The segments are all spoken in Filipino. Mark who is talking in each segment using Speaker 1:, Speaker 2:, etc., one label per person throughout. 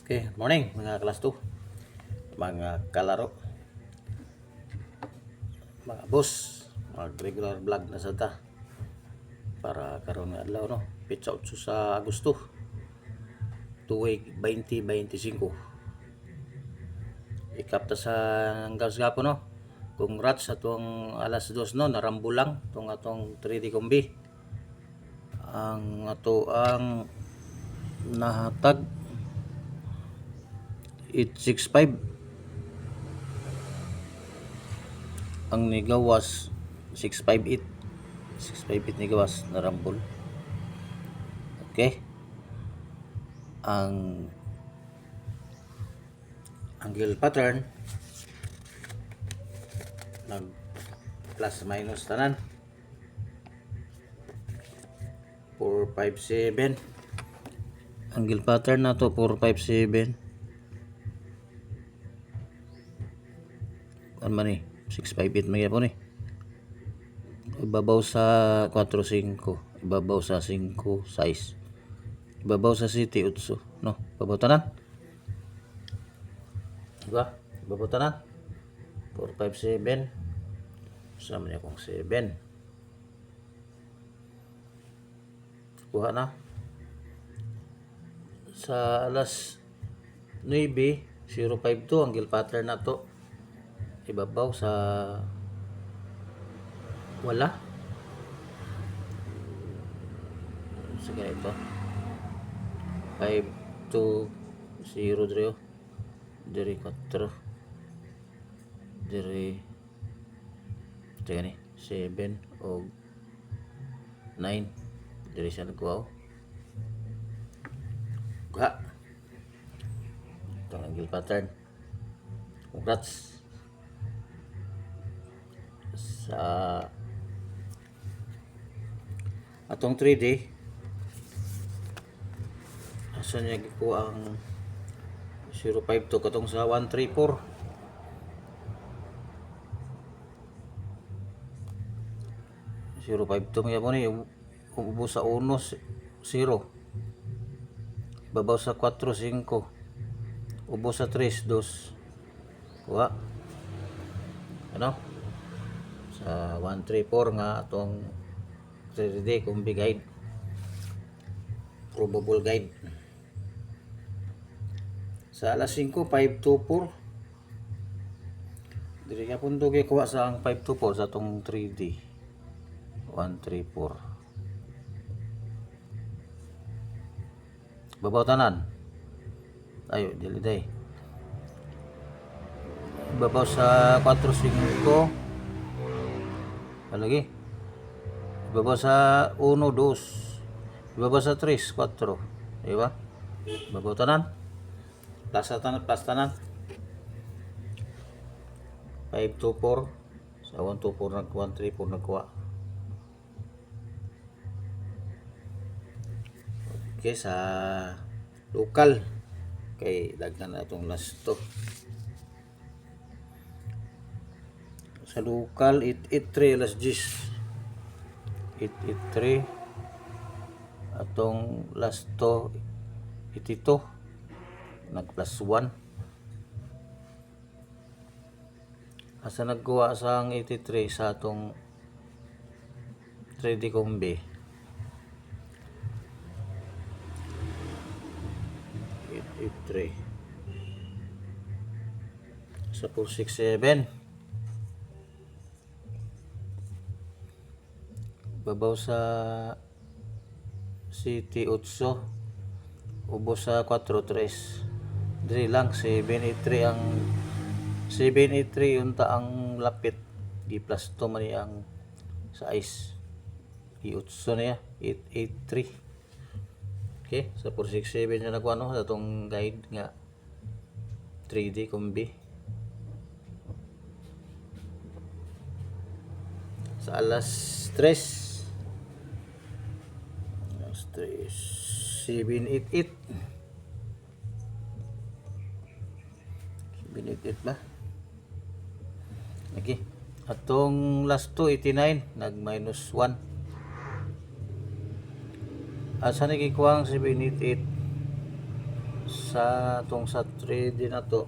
Speaker 1: Okay, morning mga class 2, mga kalaro, mga boss, mag regular vlog na sa ta para karon nga adlaw no, pitsa 8 sa Agosto, tuig 2025. Ikap ta sa hanggang gapo no. Congrats sa atong alas 2 no, narambo lang tong atong 3D combi. Ang ato ang nahatag 865. Ang nigawas 658. 658 nigawas narambol. Okay. Ang angle pattern nag plus minus tanan 457. Angle pattern na to 457. Ano man eh, 658 may po ni. Ibabaw sa 45, ibabaw sa 5 size, ibabaw sa 7 8 no, ibabaw tanan, diba? Ibabaw tanan 457 sama niya kung 7 kuha na sa alas 9:052 angle pattern na to, ibabaw sa wala. Sige ito 520 drio dari 4 dari ito ni 7 o 9 dari siya nagkuha ito ang angle pattern. Congrats sa atong 3D. Asa niya ko ang 052 katong sa 134 052 mga po ni ubos sa 1 0, babaw sa 4 5, ubos sa 3 2 kuha ano sa 134 nga atong 3D combi guide, probable guide sa alas 5 524 diri nga punto kay kuha sa ang 524 sa atong 3D 134 babaw tanan ayo dili day babaw sa 45 lagi babaw sa 1 2 babaw sa 3 4 di ba babaw tanan plus tanan 524 sa 124 nag 134 nagkuha. Okay, sa lokal kay daghan na itong last to. Sa lokal 883 alas 10 883 atong last to 82 nag plus 1 asa nagkuha sa ang 83 sa atong 3D combi 883 sa 467 babaw sa City 8 ubos sa 43 diri lang 783 ang 783 unta ang lapit di plus 2 man ang size di 8 niya 883. Okay, sa 467 na nakuha no sa itong guide nga 3D combi sa alas 3 788 ba lagi atong last 289 nag minus 1 asa ni gikuha ang 788 sa tong sa 3D na to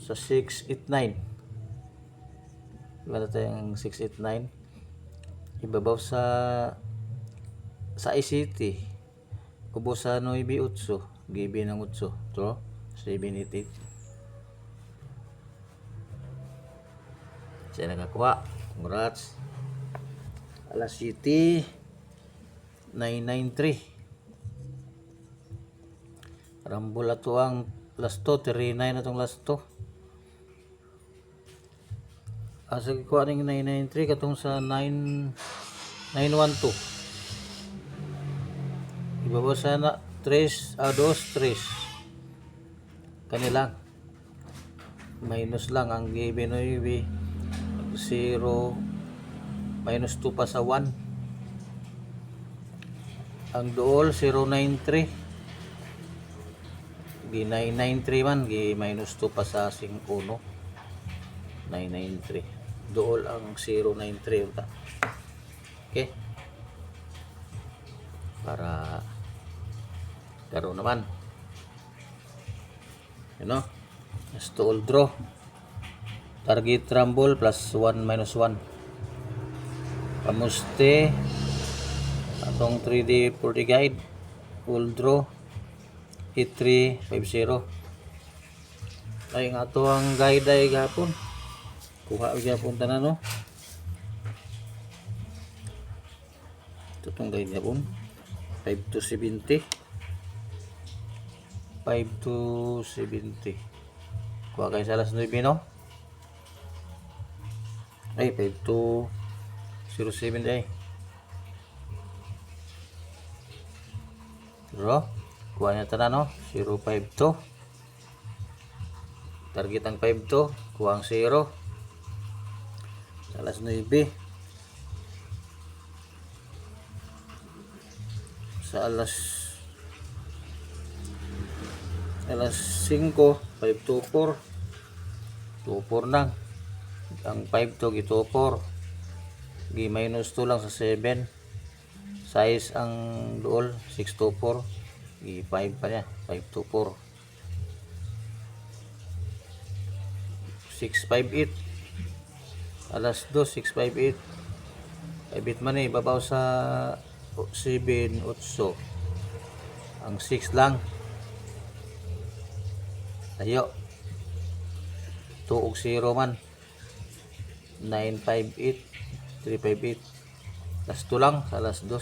Speaker 1: sa 689. Wala tayong 689. Ibabaw sa ICT. Ubos sa 9.8. Gibi ng 8. To 788. Saya nakakuha. Congrats. Alas City 993. Rambol ato ang last to. 39 atong last to. Asa ko aning 993 katong sa 912. Ibabaw sana 3 2 3. Kanila minus lang ang GB 9 0 minus 2 pa sa 1. Ang duol 093 gi 993 man gi minus 2 pa sa 5 no 993 duol ang 093 uta. Okay, para karon naman as to all draw target rumble plus 1 minus 1 kamuste atong 3D 40 guide full draw hit 350 ay nga to ang guide ay gapon kuha gapon tanan no ito tong guide gapon 5 to 70 5 to 70 kuha kayo sa alas 9 no ay 5 to 07 ay pero kuha niya tanan no 052 target ang 52 kuha ang 0 sa alas 9 sa alas 5 524 24 nang ang 5 to gi24 gi minus 2 lang sa 7 size ang duol 624 gi 5 pa niya 524 658 alas 2 658 ibit man eh babaw sa 7 8 ang 6 lang tayo 2 og 0 man 958 358 last 2 lang sa alas 2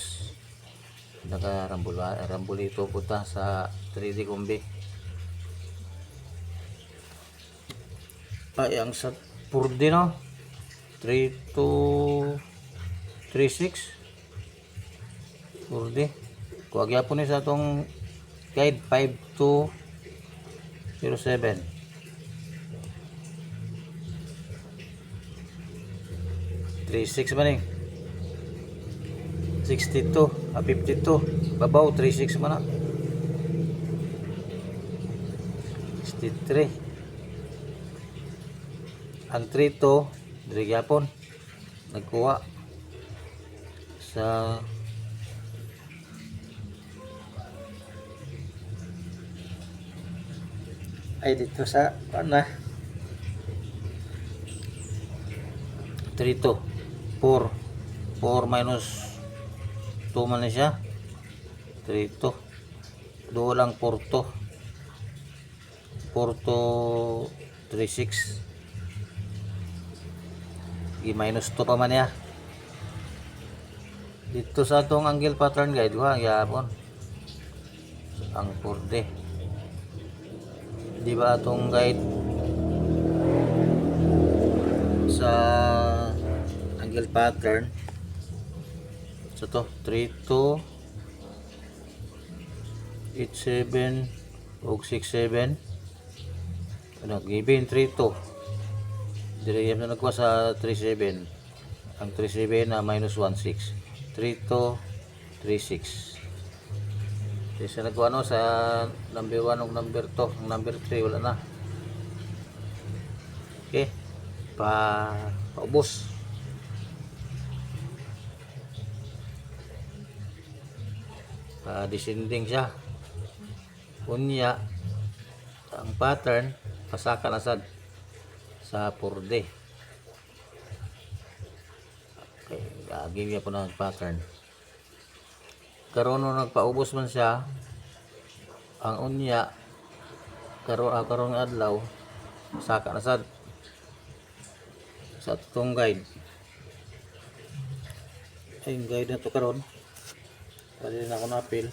Speaker 1: rambul ito puta sa 3D kombi ay ang sa 4D no 3236 4D kuha gyapon ni sa atong guide 5207 36 man eh 62 52 babaw 36 man na 63 ang 3 to diri gyapon nagkuha sa ay dito sa na 3 to 4 minus 2 man na siya 3 to do lang 4 to 36 i-minus 2 pa man niya dito sa atong angle pattern guide ha yapon ang 4D di ba atong guide sa angle pattern so to 3 2 8 7 ug 6 7 ano given 3 2 direyam na nagkuha sa 37 ang 37 na minus 16 32 36 kasi nagkuha no sa number 1 ug number 2 ang number 3 wala na okay paubos descending siya Unya ang pattern pasaka na sad sa 4D. Okay, give po na ang pattern. Karon no nagpaubos man siya ang unya karon adlaw saka na sad sa tong guide. Ay guide na to karon. Pwede na ako napil.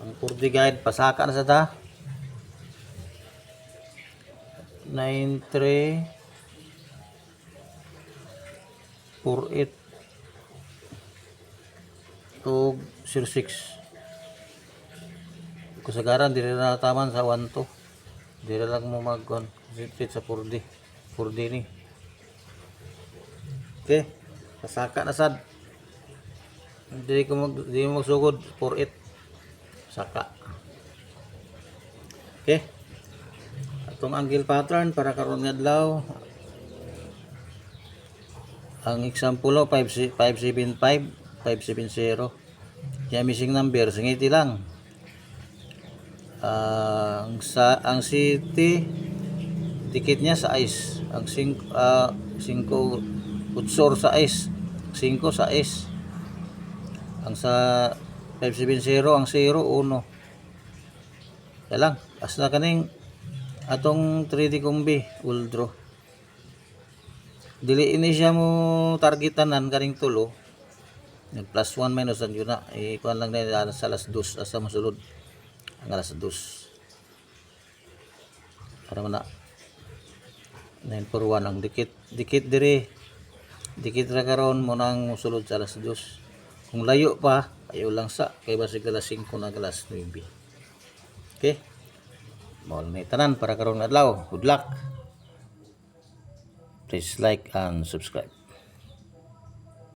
Speaker 1: Ang 4D guide pasaka na sa ta 93 48 ug 06. Kasagaran dili na taman sa 12. Dili lang mo mag-repeat sa 4D. 4D ni. Okay. Pasaka na sad. Di mo magsugod 48. Saka. Okay. Atong angle pattern para karon nga adlaw. Ang example 575 570. Kaya missing number singiti lang. Ang city dikit niya sa ice. Ang 5 utsor sa ice. 5 sa ice. Ang sa 570 ang 0 1. Kaya lang as na kaning atong 3D combi uldro. Dili ini siya mo targetanan kaning tulo. Nag plus 1 minus ang yun na. Ikuan lang na sa alas 2 asa masulod. Ang alas 2. Para man na 9 for 1 ang dikit diri. Dikit ra karon mo nang musulod sa alas 2. Kung layo pa, ayaw lang sa kay basig alas 5 na alas 9. Okay? Mao ni tanan para karon adlaw. Good luck. Please like and subscribe.